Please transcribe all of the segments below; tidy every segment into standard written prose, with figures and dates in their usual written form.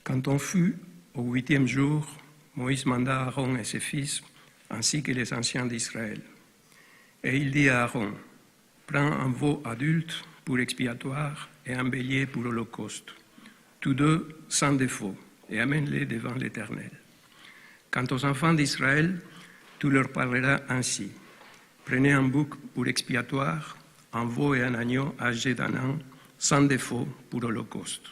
Quand on fut au 8e jour, Moïse manda Aaron et ses fils, ainsi que les anciens d'Israël. Et il dit à Aaron, « Prends un veau adulte pour expiatoire et un bélier pour holocauste, tous deux sans défaut, et amène-les devant l'Éternel. Quant aux enfants d'Israël, tu leur parleras ainsi. Prenez un bouc pour expiatoire, un veau et un agneau âgés d'un an, sans défaut pour holocauste.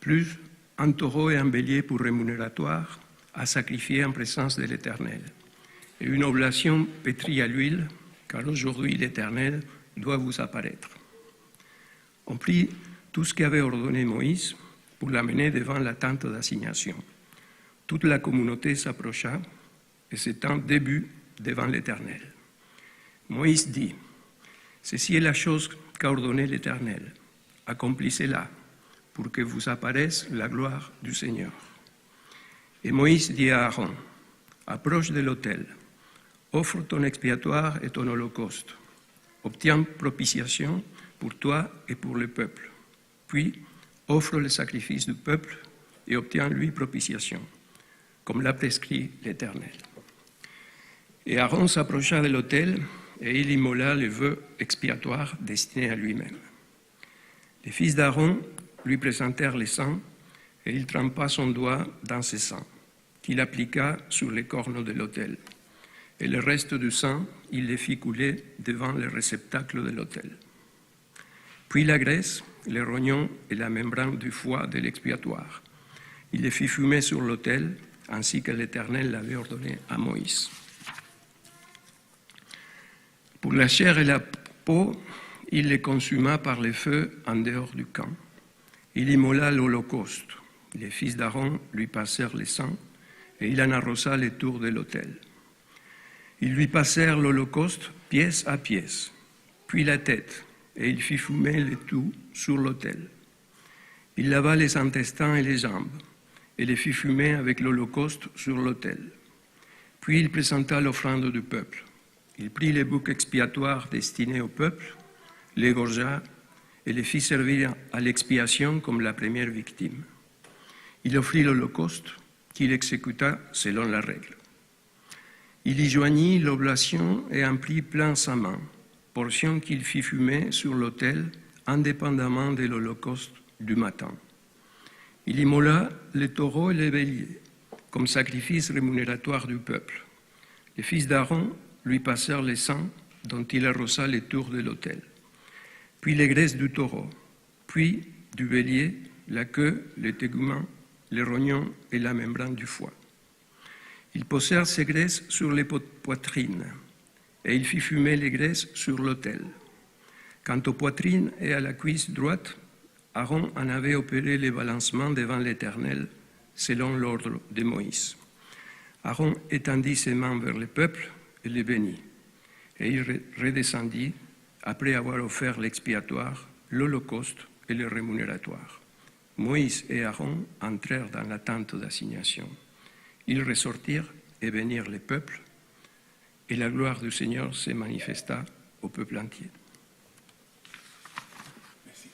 Plus un taureau et un bélier pour rémunératoire, à sacrifier en présence de l'Éternel. Et une oblation pétrie à l'huile, car aujourd'hui l'Éternel doit vous apparaître. » On prit tout ce qu'avait ordonné Moïse pour l'amener devant la tente d'assignation. Toute la communauté s'approcha et s'étend début devant l'Éternel. Moïse dit, « Ceci est la chose qu'a ordonnée l'Éternel. Accomplissez-la pour que vous apparaisse la gloire du Seigneur. » Et Moïse dit à Aaron, « Approche de l'autel, offre ton expiatoire et ton holocauste, obtiens propitiation pour toi et pour le peuple, puis offre le sacrifice du peuple et obtiens lui propitiation, comme l'a prescrit l'Éternel. » Et Aaron s'approcha de l'autel et il immola le vœu expiatoire destiné à lui-même. Les fils d'Aaron lui présentèrent le sang et il trempa son doigt dans ce sang, qu'il appliqua sur les cornes de l'autel. Et le reste du sang, il les fit couler devant le réceptacle de l'autel. Puis la graisse, les rognons et la membrane du foie de l'expiatoire. Il les fit fumer sur l'autel, ainsi que l'Éternel l'avait ordonné à Moïse. Pour la chair et la peau, il les consuma par le feu en dehors du camp. Il immola l'holocauste. Les fils d'Aaron lui passèrent le sang et il en arrosa les tours de l'autel. Ils lui passèrent l'holocauste pièce à pièce, puis la tête, et il fit fumer le tout sur l'autel. Il lava les intestins et les jambes, et les fit fumer avec l'holocauste sur l'autel. Puis il présenta l'offrande du peuple. Il prit les boucs expiatoires destinés au peuple, l'égorgea et les fit servir à l'expiation comme la première victime. Il offrit l'holocauste qu'il exécuta selon la règle. Il y joignit l'oblation et en prit plein sa main, portion qu'il fit fumer sur l'autel indépendamment de l'holocauste du matin. Il immola les taureaux et les béliers comme sacrifice rémunératoire du peuple. Les fils d'Aaron lui passèrent le sang dont il arrosa les tours de l'autel, puis les graisses du taureau, puis du bélier, la queue, les téguments, les rognons et la membrane du foie. Ils posèrent ces graisses sur les poitrines, et il fit fumer les graisses sur l'autel. Quant aux poitrines et à la cuisse droite, Aaron en avait opéré les balancements devant l'Éternel, selon l'ordre de Moïse. Aaron étendit ses mains vers le peuple et les bénit, et il redescendit après avoir offert l'expiatoire, l'holocauste et le rémunératoire. Moïse et Aaron entrèrent dans la tente d'assignation. Ils ressortirent et bénirent le peuple, et la gloire du Seigneur se manifesta au peuple entier. Merci.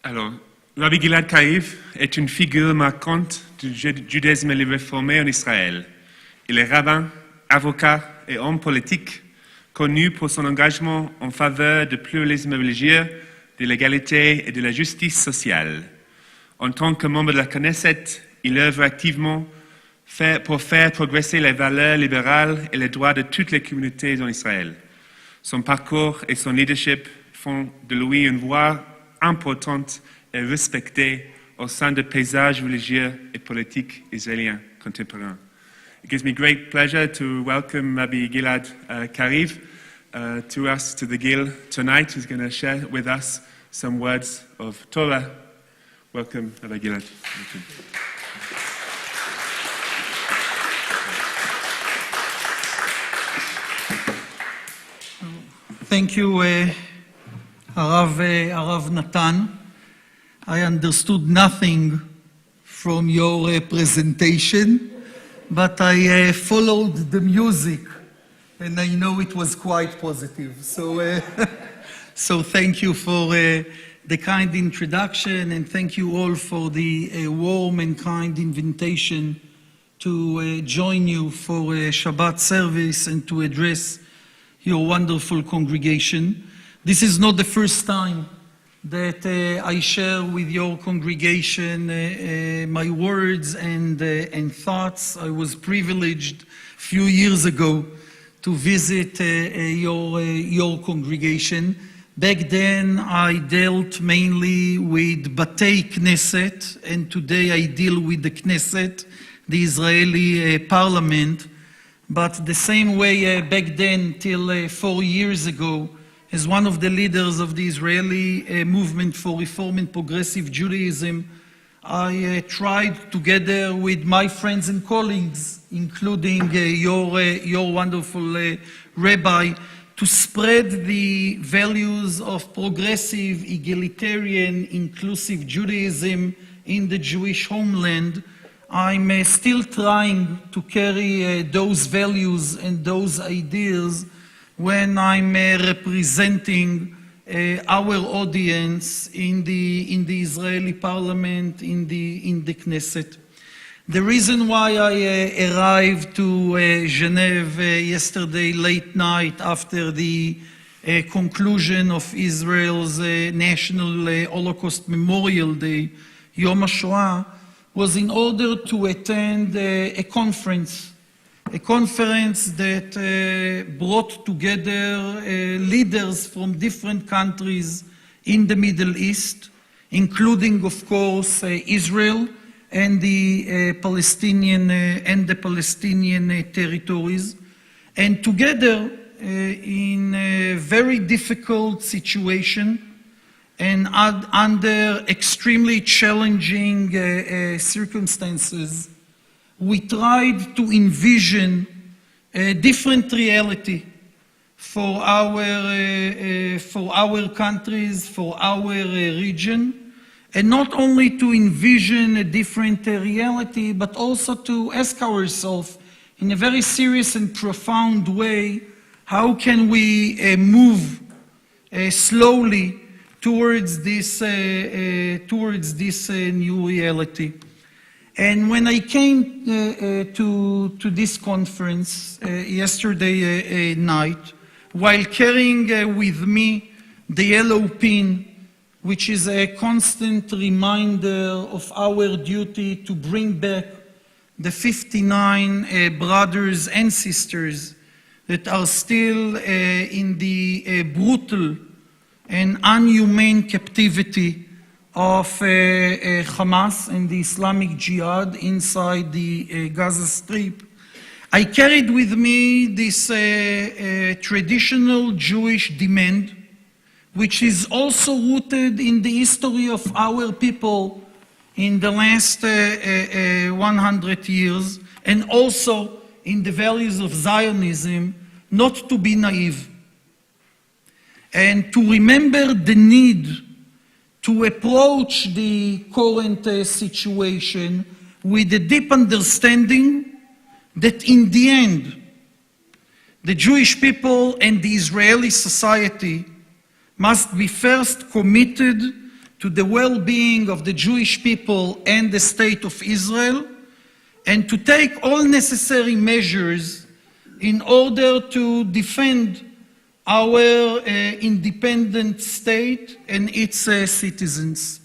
Alors, Rabbi Gilad Kariv est une figure marquante du judaïsme réformé en Israël. Il est rabbin, avocat et homme politique, connu pour son engagement en faveur du pluralisme religieux, de l'égalité et de la justice sociale. En tant que membre de la Knesset, il œuvre activement pour faire progresser les valeurs libérales et les droits de toutes les communautés en Israël. Son parcours et son leadership font de lui une voix importante et respectée au sein du paysage religieux et politique israélien contemporain. It gives me great pleasure to welcome Rabbi Gilad Kariv to us, to the Gil tonight, who's going to share with us some words of Torah. Welcome, Rabbi Gilad. Thank you, Arav Natan. I understood nothing from your presentation, but I followed the music and I know it was quite positive. So, so thank you for the kind introduction, and thank you all for the warm and kind invitation to join you for a Shabbat service and to address your wonderful congregation. This is not the first time that I share with your congregation my words and thoughts. I was privileged a few years ago to visit your congregation. Back then, I dealt mainly with Batei Knesset, and today I deal with the Knesset, the Israeli parliament. But the same way back then, till 4 years ago, as one of the leaders of the Israeli movement for reform and progressive Judaism, I tried together with my friends and colleagues, including your wonderful rabbi, to spread the values of progressive, egalitarian, inclusive Judaism in the Jewish homeland. I'm still trying to carry those values and those ideas when I'm representing our audience in the Israeli parliament, in the Knesset. The reason why I arrived to Geneva yesterday late night after the conclusion of Israel's National Holocaust Memorial Day, Yom HaShoah, was in order to attend a conference that brought together leaders from different countries in the Middle East, including, of course, Israel and the Palestinian territories, and together in a very difficult situation and under extremely challenging circumstances, we tried to envision a different reality for our countries, for our region, and not only to envision a different reality, but also to ask ourselves in a very serious and profound way, how can we move slowly towards this new reality? And when I came to this conference yesterday night, while carrying with me the yellow pin, which is a constant reminder of our duty to bring back the 59 brothers and sisters that are still in the brutal and inhumane captivity of Hamas and the Islamic Jihad inside the Gaza Strip, I carried with me this traditional Jewish demand, which is also rooted in the history of our people in the last 100 years, and also in the values of Zionism, not to be naive, and to remember the need to approach the current situation with a deep understanding that in the end, the Jewish people and the Israeli society must be first committed to the well-being of the Jewish people and the state of Israel, and to take all necessary measures in order to defend our independent state and its citizens.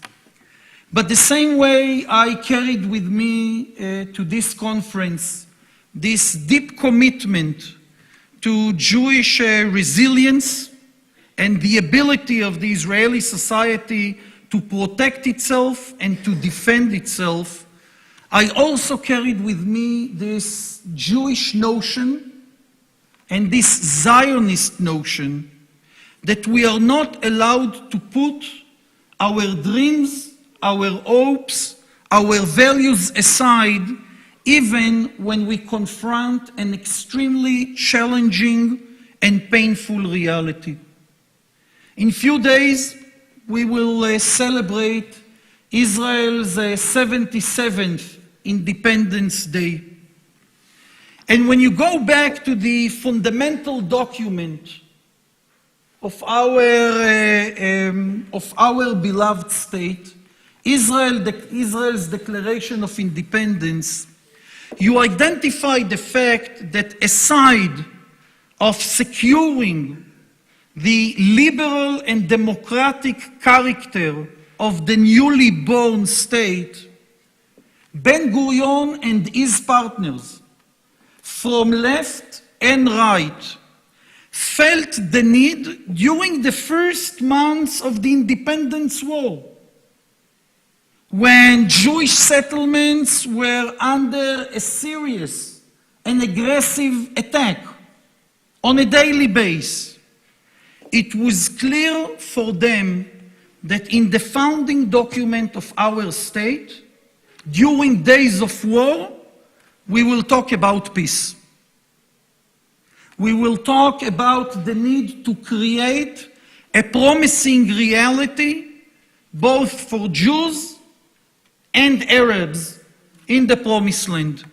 But the same way I carried with me to this conference this deep commitment to Jewish resilience and the ability of the Israeli society to protect itself and to defend itself, I also carried with me this Jewish notion and this Zionist notion that we are not allowed to put our dreams, our hopes, our values aside, even when we confront an extremely challenging and painful reality. In few days, we will celebrate Israel's 77th Independence Day. And when you go back to the fundamental document of our beloved state, Israel's Declaration of Independence, you identify the fact that aside of securing the liberal and democratic character of the newly born state, Ben-Gurion and his partners from left and right felt the need during the first months of the independence war, when Jewish settlements were under a serious and aggressive attack on a daily basis. It was clear for them that in the founding document of our state, during days of war, we will talk about peace. We will talk about the need to create a promising reality both for Jews and Arabs in the Promised Land.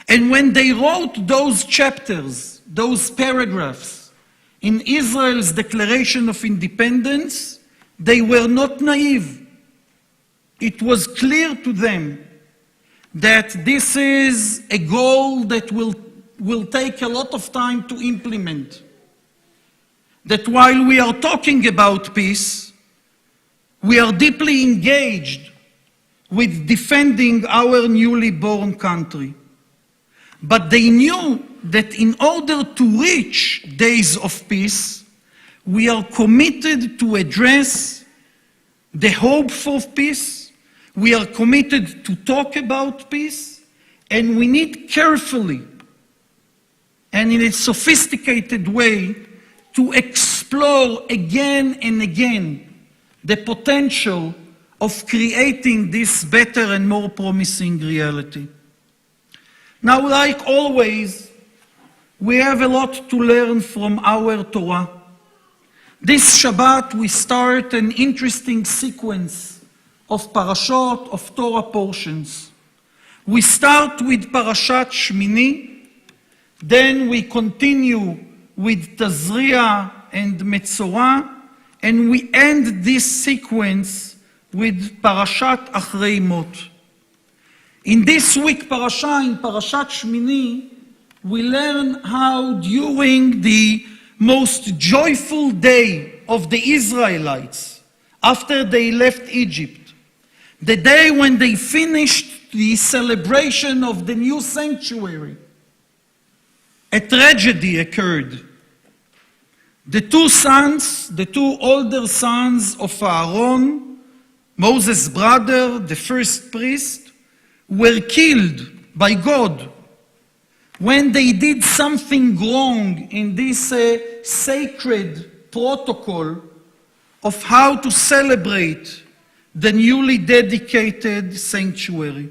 And when they wrote those chapters, those paragraphs in Israel's Declaration of Independence, they were not naive. It was clear to them that this is a goal that will take a lot of time to implement. That while we are talking about peace, we are deeply engaged with defending our newly born country. But they knew that in order to reach days of peace, we are committed to address the hope for peace, we are committed to talk about peace, and we need carefully and in a sophisticated way to explore again and again the potential of creating this better and more promising reality. Now, like always, we have a lot to learn from our Torah. This Shabbat we start an interesting sequence of parashot, of Torah portions. We start with Parashat Shmini, then we continue with Tazria and Metzorah, and we end this sequence with Parashat Achrei Mot. In this week parasha, in Parashat Shmini, we learn how during the most joyful day of the Israelites after they left Egypt, the day when they finished the celebration of the new sanctuary, a tragedy occurred. The two older sons of Aaron, Moses' brother, the first priest, were killed by God when they did something wrong in this sacred protocol of how to celebrate the newly dedicated sanctuary.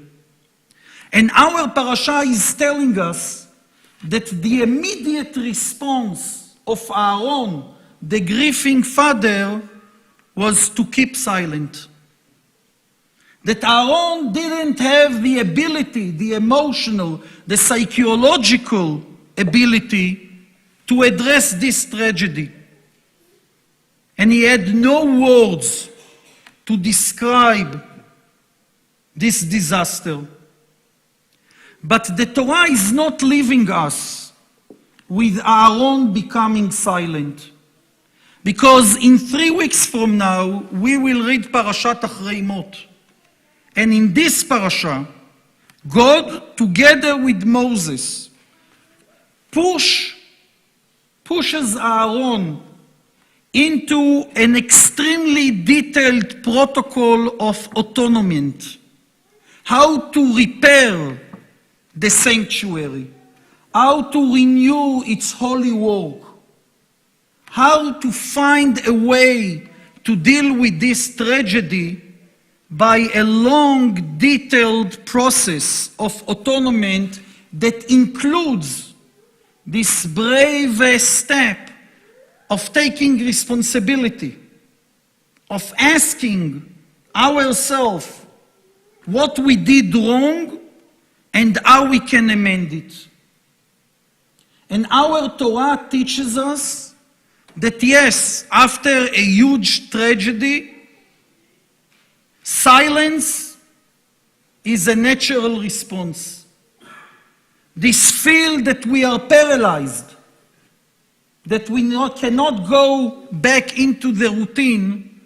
And our parasha is telling us that the immediate response of Aaron, the grieving father, was to keep silent. That Aaron didn't have the ability, the emotional, the psychological ability to address this tragedy. And he had no words to describe this disaster. But the Torah is not leaving us with Aaron becoming silent. Because in 3 weeks from now, we will read Parashat Achrei Mot. And in this parasha, God, together with Moses, pushes Aaron into an extremely detailed protocol of autonomment. How to repair the sanctuary, how to renew its holy work, how to find a way to deal with this tragedy by a long, detailed process of autonomment that includes this brave step of taking responsibility, of asking ourselves what we did wrong and how we can amend it. And our Torah teaches us that yes, after a huge tragedy, silence is a natural response. This feel that we are paralyzed, that we cannot go back into the routine,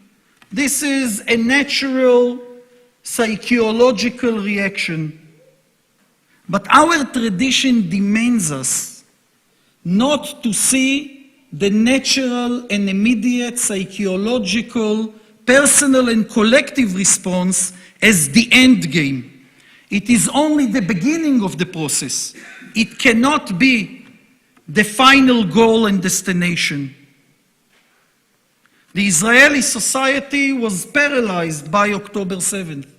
this is a natural psychological reaction. But our tradition demands us not to see the natural and immediate psychological, personal and collective response as the end game. It is only the beginning of the process. It cannot be the final goal and destination. The Israeli society was paralyzed by October 7th,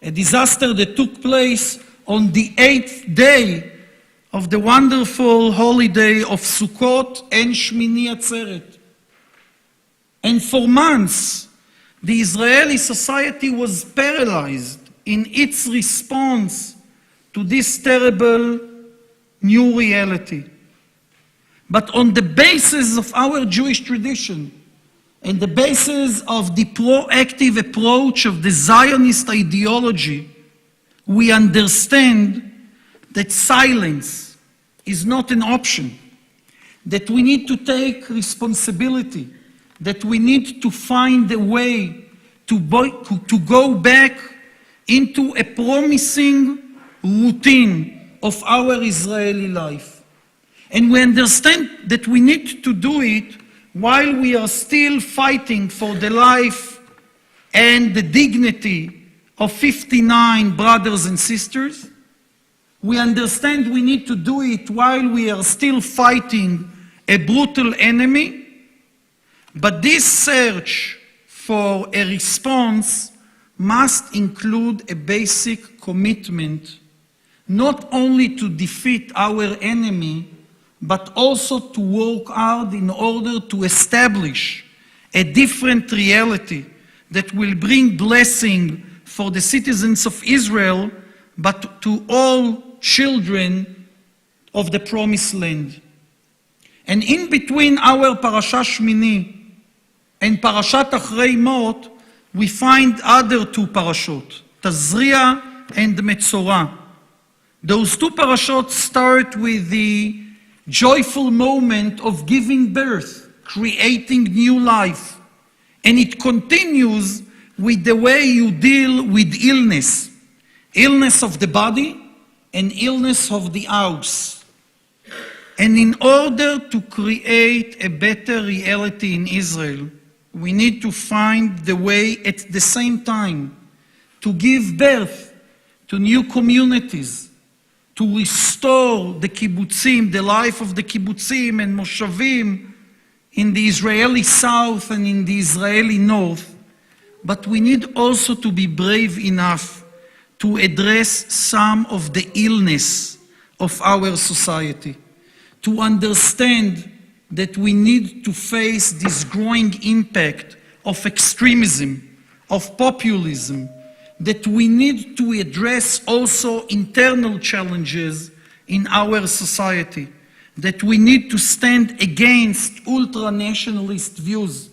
a disaster that took place on the 8th day of the wonderful holiday of Sukkot and Shmini Atzeret. And for months, the Israeli society was paralyzed in its response to this terrible new reality. But on the basis of our Jewish tradition and the basis of the proactive approach of the Zionist ideology, we understand that silence is not an option, that we need to take responsibility, that we need to find a way to go back into a promising routine of our Israeli life. And we understand that we need to do it while we are still fighting for the life and the dignity of 59 brothers and sisters. We understand we need to do it while we are still fighting a brutal enemy. But this search for a response must include a basic commitment not only to defeat our enemy, but also to work hard in order to establish a different reality that will bring blessing for the citizens of Israel, but to all children of the promised land. And in between our Parashat Shmini and Parashat Achrei Mot, we find other two parashot, Tazria and Metzorah. Those two parashot start with the joyful moment of giving birth, creating new life. And it continues with the way you deal with illness, illness of the body and illness of the house. And in order to create a better reality in Israel, we need to find the way at the same time to give birth to new communities, to restore the kibbutzim, the life of the kibbutzim and moshavim in the Israeli south and in the Israeli north. But we need also to be brave enough to address some of the illness of our society, to understand that we need to face this growing impact of extremism, of populism, that we need to address also internal challenges in our society, that we need to stand against ultra-nationalist views,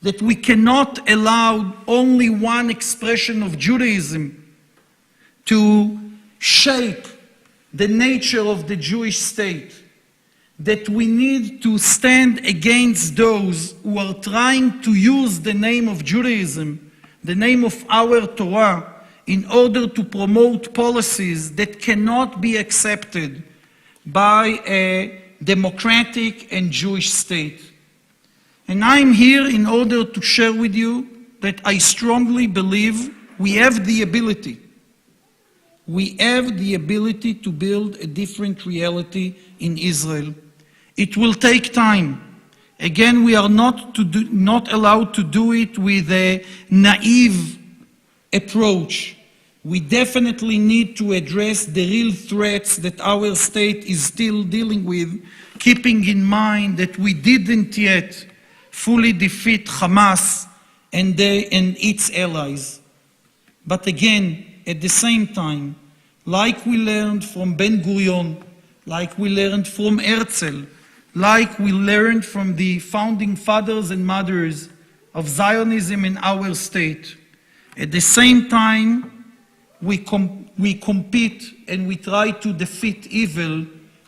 that we cannot allow only one expression of Judaism to shape the nature of the Jewish state, that we need to stand against those who are trying to use the name of Judaism, the name of our Torah, in order to promote policies that cannot be accepted by a democratic and Jewish state. And I'm here in order to share with you that I strongly believe we have the ability. We have the ability to build a different reality in Israel. It will take time. Again, we are not allowed to do it with a naive approach. We definitely need to address the real threats that our state is still dealing with, keeping in mind that we didn't yet fully defeat Hamas and its allies. But again, at the same time, like we learned from Ben Gurion, like we learned from Herzl, like we learned from the founding fathers and mothers of Zionism in our state. At the same time, we compete and we try to defeat evil.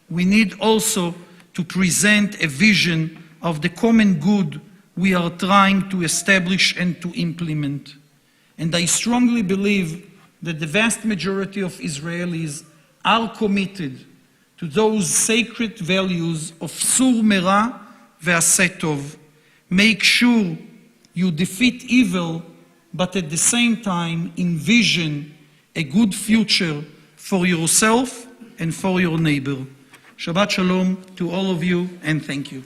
We need also to present a vision of the common good we are trying to establish and to implement. And I strongly believe that the vast majority of Israelis are committed to those sacred values of Sur Mera ve'aseh tov. Make sure you defeat evil, but at the same time envision a good future for yourself and for your neighbor. Shabbat Shalom to all of you, and thank you.